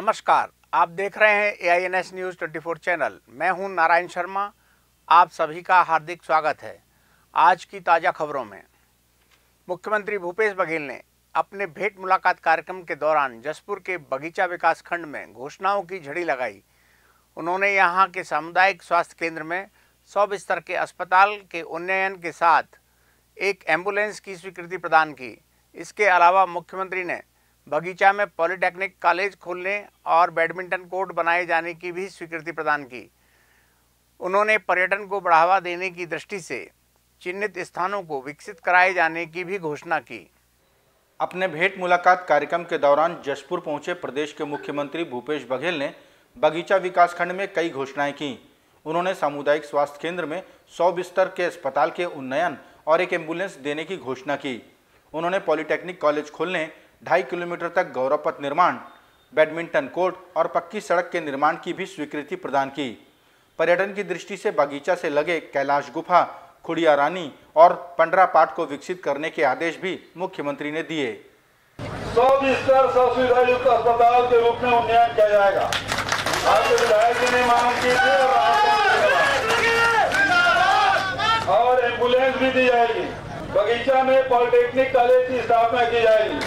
नमस्कार, आप देख रहे हैं AINS न्यूज़ 24 चैनल। मैं हूं नारायण शर्मा। आप सभी का हार्दिक स्वागत है। आज की ताज़ा खबरों में मुख्यमंत्री भूपेश बघेल ने अपने भेंट मुलाकात कार्यक्रम के दौरान जसपुर के बगीचा विकास खंड में घोषणाओं की झड़ी लगाई। उन्होंने यहां के सामुदायिक स्वास्थ्य केंद्र में 100 बिस्तर के अस्पताल के उन्नयन के साथ एक एम्बुलेंस की स्वीकृति प्रदान की। इसके अलावा मुख्यमंत्री ने बगीचा में पॉलिटेक्निक कॉलेज खोलने और बैडमिंटन कोर्ट बनाए जाने की भी स्वीकृति प्रदान की। उन्होंने पर्यटन को बढ़ावा देने की दृष्टि से चिन्हित स्थानों को विकसित कराए जाने की भी घोषणा की। अपने भेंट मुलाकात कार्यक्रम के दौरान जसपुर पहुंचे प्रदेश के मुख्यमंत्री भूपेश बघेल ने बगीचा विकासखंड में कई घोषणाएं की। उन्होंने सामुदायिक स्वास्थ्य केंद्र में 100 बिस्तर के अस्पताल के उन्नयन और एक एम्बुलेंस देने की घोषणा की। उन्होंने पॉलिटेक्निक कॉलेज खोलने, 2.5 किलोमीटर तक गौरव पथ निर्माण, बैडमिंटन कोर्ट और पक्की सड़क के निर्माण की भी स्वीकृति प्रदान की। पर्यटन की दृष्टि से बगीचा से लगे कैलाश गुफा, खुड़िया रानी और पंडरा पाट को विकसित करने के आदेश भी मुख्यमंत्री ने दिए। 100 बिस्तर 100 सुविधायुक्त अस्पताल के रूप में उन्नयन किया जाएगा। आपके विधायक जी ने मांग की थी और एम्बुलेंस भी दी जाएगी। बगीचा में पॉलिटेक्निक कॉलेज की स्थापना की जाएगी।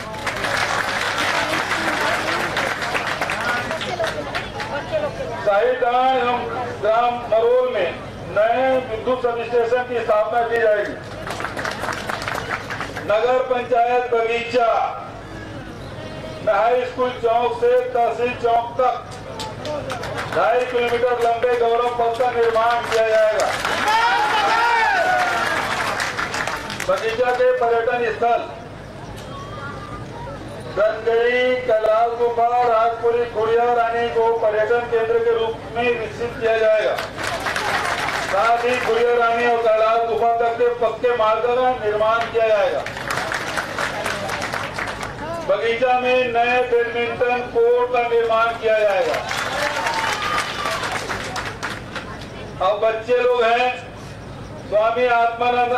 शाहीडांड एवं ग्राम मरोल में नए विद्युत सब स्टेशन की स्थापना की जाएगी। नगर पंचायत बगीचा में हाई स्कूल चौक से तहसील चौक तक 2.5 किलोमीटर लंबे गौरव पथ का निर्माण किया जाएगा। बगीचा के पर्यटन स्थल गंगई, कैलाश गुफा, राजपुरी, खुड़िया रानी को पर्यटन केंद्र के रूप में विकसित किया जाएगा। साथ ही खुड़िया रानी और कैलाश गुफा तक के पक्के मार्ग का निर्माण किया जाएगा। बगीचा में नए बैडमिंटन कोर्ट का निर्माण किया जाएगा। अब बच्चे लोग हैं, स्वामी आत्मानंद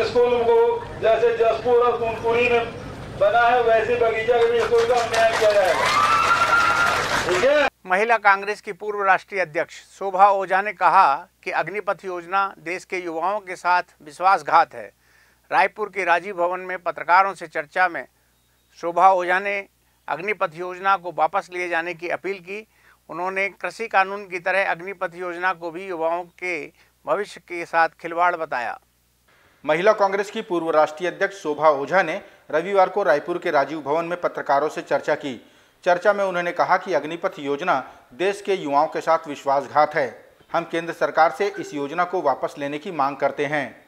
स्कूल को जैसे जसपुर और कुनकुरी में बना है, वैसे बगीचा के भी स्कूल का उन्नयन किया जाएगा। ठीक है। महिला कांग्रेस की पूर्व राष्ट्रीय अध्यक्ष शोभा ओझा ने कहा कि अग्निपथ योजना देश के युवाओं के साथ विश्वासघात है। रायपुर के राजीव भवन में पत्रकारों से चर्चा में शोभा ओझा ने अग्निपथ योजना को वापस लिए जाने की अपील की। उन्होंने कृषि कानून की तरह अग्निपथ योजना को भी युवाओं के भविष्य के साथ खिलवाड़ बताया। महिला कांग्रेस की पूर्व राष्ट्रीय अध्यक्ष शोभा ओझा ने रविवार को रायपुर के राजीव भवन में पत्रकारों से चर्चा की। चर्चा में उन्होंने कहा कि अग्निपथ योजना देश के युवाओं के साथ विश्वासघात है। हम केंद्र सरकार से इस योजना को वापस लेने की मांग करते हैं।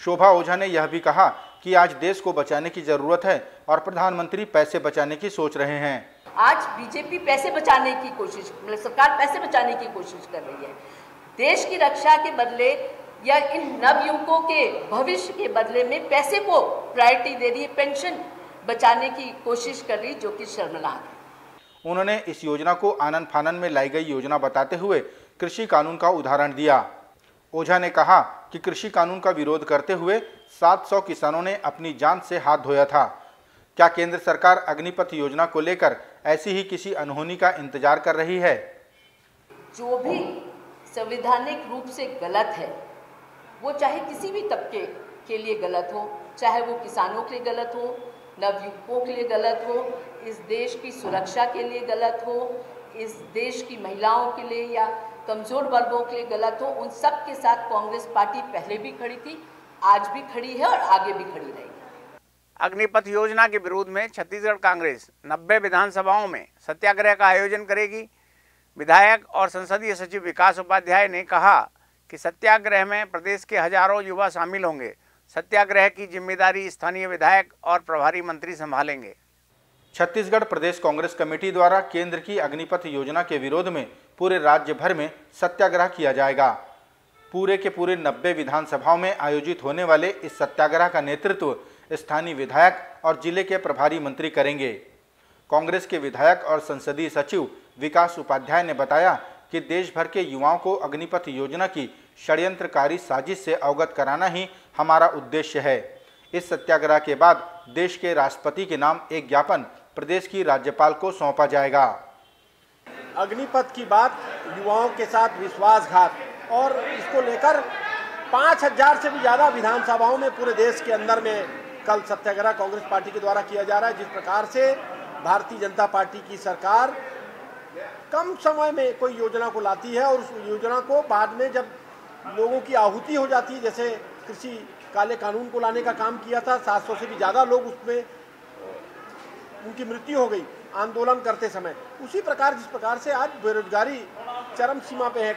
शोभा ओझा ने यह भी कहा कि आज देश को बचाने की जरूरत है और प्रधानमंत्री पैसे बचाने की सोच रहे हैं। आज बीजेपी पैसे बचाने की कोशिश, मतलब सरकार पैसे बचाने की कोशिश कर रही है। देश की रक्षा के बदले या इन नवयुवकों के भविष्य के बदले में पैसे को प्रायोरिटी दे रही है, पेंशन बचाने की कोशिश कर रही, जो कि शर्मनाक है। उन्होंने इस योजना को आनन फानन में लाई गई योजना बताते हुए कृषि कानून का उदाहरण दिया। ओझा ने कहा कि कृषि कानून का विरोध करते हुए 700 किसानों ने अपनी जान से हाथ धोया था। क्या केंद्र सरकार अग्निपथ योजना को लेकर ऐसी ही किसी अनहोनी का इंतजार कर रही है? जो भी संवैधानिक रूप से गलत है, वो चाहे किसी भी तबके के लिए गलत हो, चाहे वो किसानों के लिए गलत हो, नवयुवकों के लिए गलत हो, इस देश की सुरक्षा के लिए गलत हो, इस देश की महिलाओं के लिए या कमज़ोर वर्गों के लिए गलत हो, उन सब के साथ कांग्रेस पार्टी पहले भी खड़ी थी, आज भी खड़ी है और आगे भी खड़ी रहेगी। अग्निपथ योजना के विरोध में छत्तीसगढ़ कांग्रेस 90 विधानसभाओं में सत्याग्रह का आयोजन करेगी। विधायक और संसदीय सचिव विकास उपाध्याय ने कहा कि सत्याग्रह में प्रदेश के हजारों युवा शामिल होंगे। सत्याग्रह की जिम्मेदारी स्थानीय विधायक और प्रभारी मंत्री संभालेंगे। छत्तीसगढ़ प्रदेश कांग्रेस कमेटी द्वारा केंद्र की अग्निपथ योजना के विरोध में पूरे राज्य भर में सत्याग्रह किया जाएगा। पूरे के पूरे 90 विधानसभाओं में आयोजित होने वाले इस सत्याग्रह का नेतृत्व स्थानीय विधायक और जिले के प्रभारी मंत्री करेंगे। कांग्रेस के विधायक और संसदीय सचिव विकास उपाध्याय ने बताया कि देश भर के युवाओं को अग्निपथ योजना की षड्यंत्रकारी साजिश से अवगत कराना ही हमारा उद्देश्य है। इस सत्याग्रह के बाद देश के राष्ट्रपति के नाम एक ज्ञापन प्रदेश की राज्यपाल को सौंपा जाएगा। अग्निपथ की बात, युवाओं के साथ विश्वासघात, और इसको लेकर 5000 से भी ज़्यादा विधानसभाओं में पूरे देश के अंदर में कल सत्याग्रह कांग्रेस पार्टी के द्वारा किया जा रहा है। जिस प्रकार से भारतीय जनता पार्टी की सरकार कम समय में कोई योजना को लाती है और उस योजना को बाद में जब लोगों की आहुति हो जाती है, जैसे कृषि काले कानून को लाने का काम किया था, 700 से भी ज़्यादा लोग उसमें उनकी मृत्यु हो गई आंदोलन करते समय। उसी प्रकार जिस प्रकार से आज बेरोजगारी चरम सीमा पे है,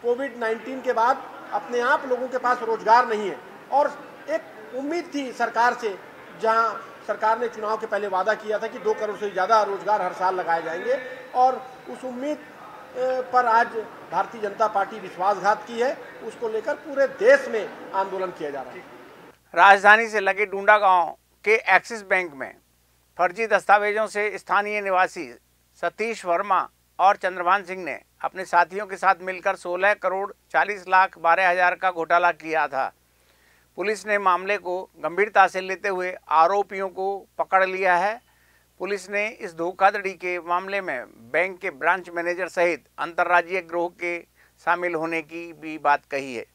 कोविड-19 के बाद अपने आप लोगों के पास रोजगार नहीं है, और एक उम्मीद थी सरकार से, जहां सरकार ने चुनाव के पहले वादा किया था कि 2 करोड़ से ज़्यादा रोजगार हर साल लगाए जाएंगे, और उस उम्मीद पर आज भारतीय जनता पार्टी विश्वासघात की है। उसको लेकर पूरे देश में आंदोलन किया जा रहा है। राजधानी से लगे डूंडा गांव के एक्सिस बैंक में फर्जी दस्तावेजों से स्थानीय निवासी सतीश वर्मा और चंद्रभान सिंह ने अपने साथियों के साथ मिलकर 16 करोड़ 40 लाख 12 हजार का घोटाला किया था। पुलिस ने मामले को गंभीरता से लेते हुए आरोपियों को पकड़ लिया है। पुलिस ने इस धोखाधड़ी के मामले में बैंक के ब्रांच मैनेजर सहित अंतर्राज्यीय गिरोह के शामिल होने की भी बात कही है।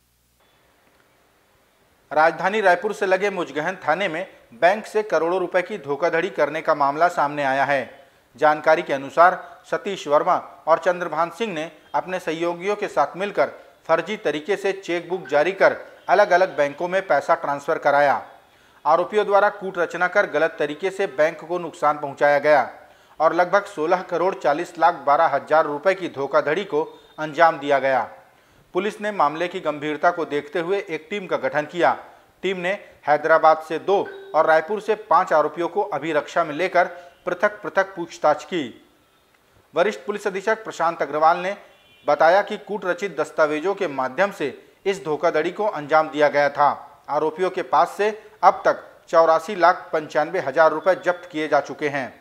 राजधानी रायपुर से लगे मुजगहन थाने में बैंक से करोड़ों रुपए की धोखाधड़ी करने का मामला सामने आया है। जानकारी के अनुसार सतीश वर्मा और चंद्रभान सिंह ने अपने सहयोगियों के साथ मिलकर फर्जी तरीके से चेक बुक जारी कर अलग अलग बैंकों में पैसा ट्रांसफर कराया। आरोपियों द्वारा कूट रचना कर गलत तरीके से बैंक को नुकसान पहुंचाया गया और लगभग 16 करोड़ 40 लाख 12 हजार रुपए की धोखाधड़ी को अंजाम दिया गया। पुलिस ने मामले की गंभीरता को देखते हुए एक टीम का गठन किया। टीम ने हैदराबाद से 2 और रायपुर से 5 आरोपियों को अभिरक्षा में लेकर पृथक पृथक पूछताछ की। वरिष्ठ पुलिस अधीक्षक प्रशांत अग्रवाल ने बताया कि कूट रचित दस्तावेजों के माध्यम से इस धोखाधड़ी को अंजाम दिया गया था। आरोपियों के पास से अब तक 84 लाख 95 हजार रुपए जब्त किए जा चुके हैं।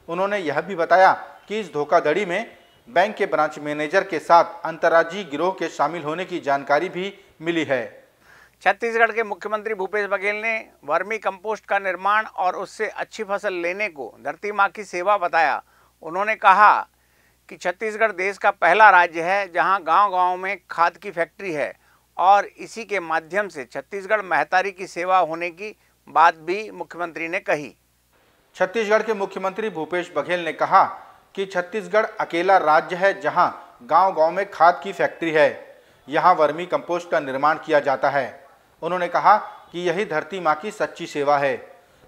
उन्होंने यह भी बताया कि इस धोखाधड़ी में बैंक के ब्रांच मैनेजर के साथ अंतर्राज्यीय गिरोह के शामिल होने की जानकारी भी मिली है। छत्तीसगढ़ के मुख्यमंत्री भूपेश बघेल ने वर्मी कंपोस्ट का निर्माण और उससे अच्छी फसल लेने को धरती माँ की सेवा बताया। उन्होंने कहा कि छत्तीसगढ़ देश का पहला राज्य है जहां गांव-गांव में खाद की फैक्ट्री है और इसी के माध्यम से छत्तीसगढ़ महतारी की सेवा होने की बात भी मुख्यमंत्री ने कही। छत्तीसगढ़ के मुख्यमंत्री भूपेश बघेल ने कहा कि छत्तीसगढ़ अकेला राज्य है जहां गांव-गांव में खाद की फैक्ट्री है। यहां वर्मी कंपोस्ट का निर्माण किया जाता है। उन्होंने कहा कि यही धरती माँ की सच्ची सेवा है।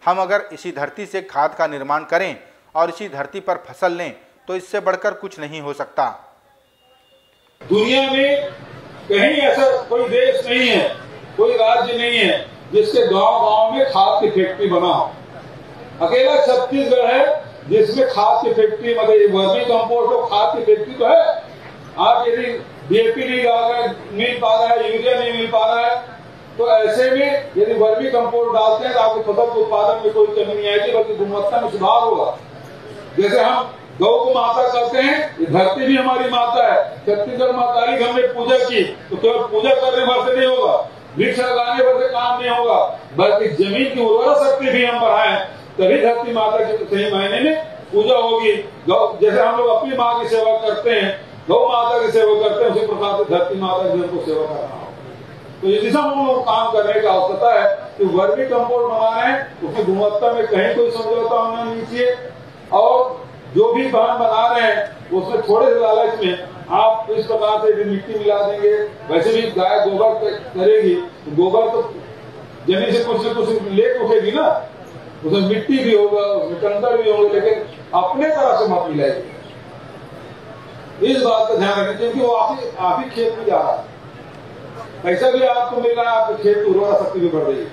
हम अगर इसी धरती से खाद का निर्माण करें और इसी धरती पर फसल लें तो इससे बढ़कर कुछ नहीं हो सकता। दुनिया में कहीं ऐसा कोई देश नहीं है, कोई राज्य नहीं है जिसके गांव-गांव में खाद की फैक्ट्री बना हो। अकेला छत्तीसगढ़ है जिसमें खाद की फैक्ट्री, मतलब वर्मी कंपोस्ट और खाद की फैक्ट्री तो है। आप यदि डीएपी नहीं मिल पा रहा है, यूरिया नहीं मिल पा रहा है, तो ऐसे में यदि वर्मी कंपोस्ट डालते हैं तो आपकी फसल के उत्पादन में कोई कमी नहीं आएगी, बल्कि गुणवत्ता में सुधार होगा। जैसे हम गौ को माता कहते हैं, ये धरती भी हमारी माता है। छत्तीसगढ़ मातारी हमने पूजा की तो केवल पूजा करने भर से नहीं होगा, वृक्ष लगाने भर से काम नहीं होगा, बल्कि जमीन की उर्वरा शक्ति भी हम बढ़ाएं, तभी धरती माता की सही मायने में पूजा होगी। गौ जैसे हम लोग अपनी माँ की सेवा करते हैं, गौ माता की सेवा करते हैं, उसी प्रकार से धरती माता की हमको सेवा करना होगा। तो ये दिशा हम लोग काम करने की आवश्यकता है कि वर्मी कंपोस्ट बना रहे हैं उसकी गुणवत्ता में कहीं कोई समझौता होना नहीं चाहिए, और जो भी बांध बना रहे हैं उसमें थोड़े से लालच में आप इस प्रकार से मिट्टी मिला देंगे। वैसे भी गाय गोबर करेगी, गोबर तो जमीन से कुछ न कुछ लेके उठेगी ना, उसमें मिट्टी भी होगा, उसमें कंकड़ भी होगा, लेकिन अपने तरह से मत मिलाएगी। इस बात का ध्यान रखें क्योंकि वो आप ही खेत में जा रहा है, पैसा भी आपको मिल रहा है, आपके खेत की उर्वरा शक्ति भी बढ़ रही है।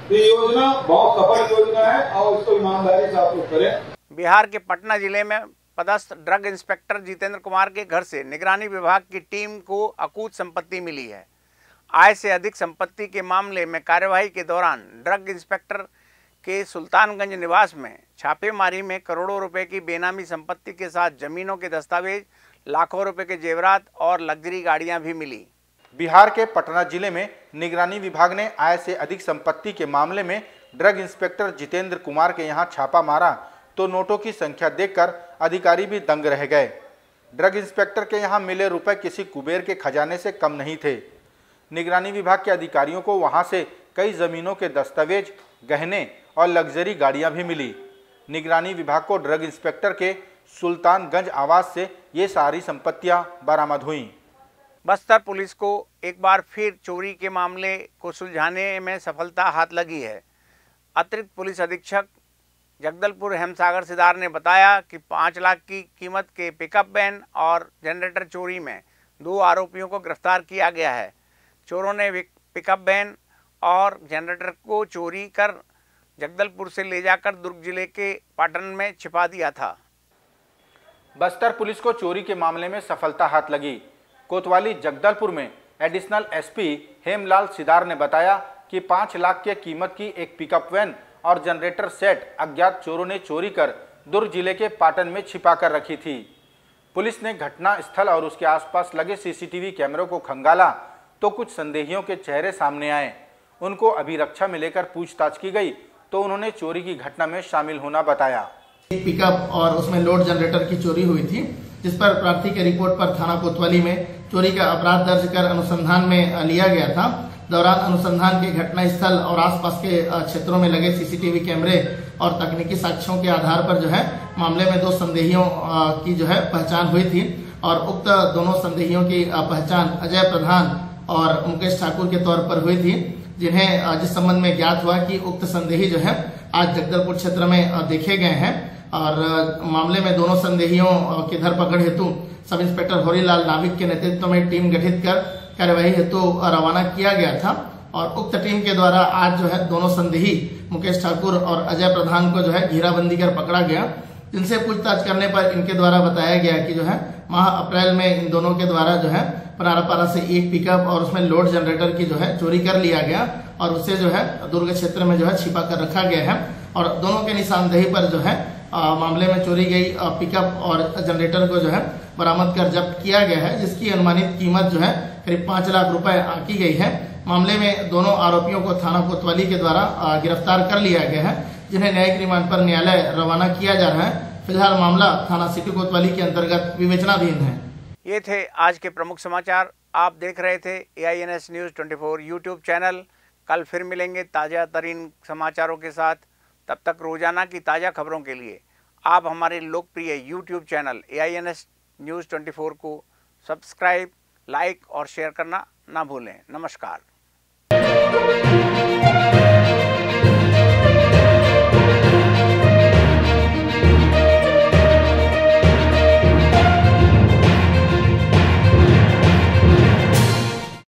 तो ये योजना बहुत सफल योजना है और इसको ईमानदारी से आप लोग करें। बिहार के पटना जिले में पदस्थ ड्रग इंस्पेक्टर जितेंद्र कुमार के घर से निगरानी विभाग की टीम को अकूत संपत्ति मिली है। आय से अधिक संपत्ति के मामले में कार्यवाही के दौरान ड्रग इंस्पेक्टर के सुल्तानगंज निवास में छापेमारी में करोड़ों रुपए की बेनामी संपत्ति के साथ जमीनों के दस्तावेज, लाखों रुपए के जेवरात और लग्जरी गाड़ियां भी मिली। बिहार के पटना जिले में निगरानी विभाग ने आय से अधिक संपत्ति के मामले में ड्रग इंस्पेक्टर जितेंद्र कुमार के यहां छापा मारा तो नोटों की संख्या देखकर अधिकारी भी दंग रह गए। ड्रग इंस्पेक्टर के यहां मिले रुपए किसी कुबेर के खजाने से कम नहीं थे। निगरानी विभाग के अधिकारियों को वहां से कई जमीनों के दस्तावेज, गहने और लग्जरी गाड़ियां भी मिली। निगरानी विभाग को ड्रग इंस्पेक्टर के सुल्तानगंज आवास से ये सारी संपत्तियां बरामद हुई। बस्तर पुलिस को एक बार फिर चोरी के मामले को सुलझाने में सफलता हाथ लगी है। अतिरिक्त पुलिस अधीक्षक जगदलपुर हेमसागर सिदार ने बताया कि 5 लाख की कीमत के पिकअप वैन और जनरेटर चोरी में 2 आरोपियों को गिरफ्तार किया गया है। चोरों ने पिकअप वैन और जनरेटर को चोरी कर जगदलपुर से ले जाकर दुर्ग जिले के पाटन में छिपा दिया था। बस्तर पुलिस को चोरी के मामले में सफलता हाथ लगी। कोतवाली जगदलपुर में एडिशनल एसपी हेमलाल सिदार ने बताया कि 5 लाख के कीमत की एक पिकअप वैन और जनरेटर सेट अज्ञात चोरों ने चोरी कर दुर्ग जिले के पाटन में छिपा कर रखी थी। पुलिस ने घटना स्थल और उसके आसपास लगे सीसीटीवी कैमरों को खंगाला तो कुछ संदेहियों के चेहरे सामने आए। उनको अभिरक्षा में लेकर पूछताछ की गई तो उन्होंने चोरी की घटना में शामिल होना बताया। एक पिकअप और उसमें लोड जनरेटर की चोरी हुई थी, जिस पर प्रार्थी के रिपोर्ट पर थाना कोतवाली में चोरी का अपराध दर्ज कर अनुसंधान में लिया गया था। दौरान अनुसंधान के घटना स्थल और आसपास के क्षेत्रों में लगे सीसीटीवी कैमरे और तकनीकी साक्ष्यों के आधार पर जो है मामले में 2 संदेहियों की जो है पहचान हुई थी और उक्त दोनों संदेहियों की पहचान अजय प्रधान और मुकेश ठाकुर के तौर पर हुई थी, जिन्हें जिस संबंध में ज्ञात हुआ कि उक्त संदेही जो है आज जगदलपुर क्षेत्र में देखे गए हैं और मामले में दोनों संदेहियों की धरपकड़ हेतु सब इंस्पेक्टर होरीलाल नाविक के नेतृत्व में टीम गठित कर कार्यवाही हेतु रवाना किया गया था और उक्त टीम के द्वारा आज जो है दोनों संदेही मुकेश ठाकुर और अजय प्रधान को जो है घेराबंदी कर पकड़ा गया, जिनसे पूछताछ करने पर इनके द्वारा बताया गया कि जो है माह अप्रैल में इन दोनों के द्वारा जो है पनारापारा से एक पिकअप और उसमें लोड जनरेटर की जो है चोरी कर लिया गया और उसे जो है दुर्ग क्षेत्र में जो है छिपा कर रखा गया है और दोनों के निशानदेही पर जो है मामले में चोरी गई पिकअप और जनरेटर को जो है बरामद कर जब्त किया गया है, जिसकी अनुमानित कीमत जो है करीब 5 लाख रुपए आंकी गई है। मामले में दोनों आरोपियों को थाना कोतवाली के द्वारा गिरफ्तार कर लिया गया है, जिन्हें न्यायिक रिमांड पर न्यायालय रवाना किया जा रहा है। फिलहाल मामला थाना सिटी कोतवाली के अंतर्गत विवेचनाधीन है। ये थे आज के प्रमुख समाचार। आप देख रहे थे AINS न्यूज़ 24 यूट्यूब चैनल। कल फिर मिलेंगे ताज़ा तरीन समाचारों के साथ। तब तक रोजाना की ताज़ा खबरों के लिए आप हमारे लोकप्रिय यूट्यूब चैनल AINS न्यूज़ 24 को सब्सक्राइब, लाइक और शेयर करना ना भूलें। नमस्कार।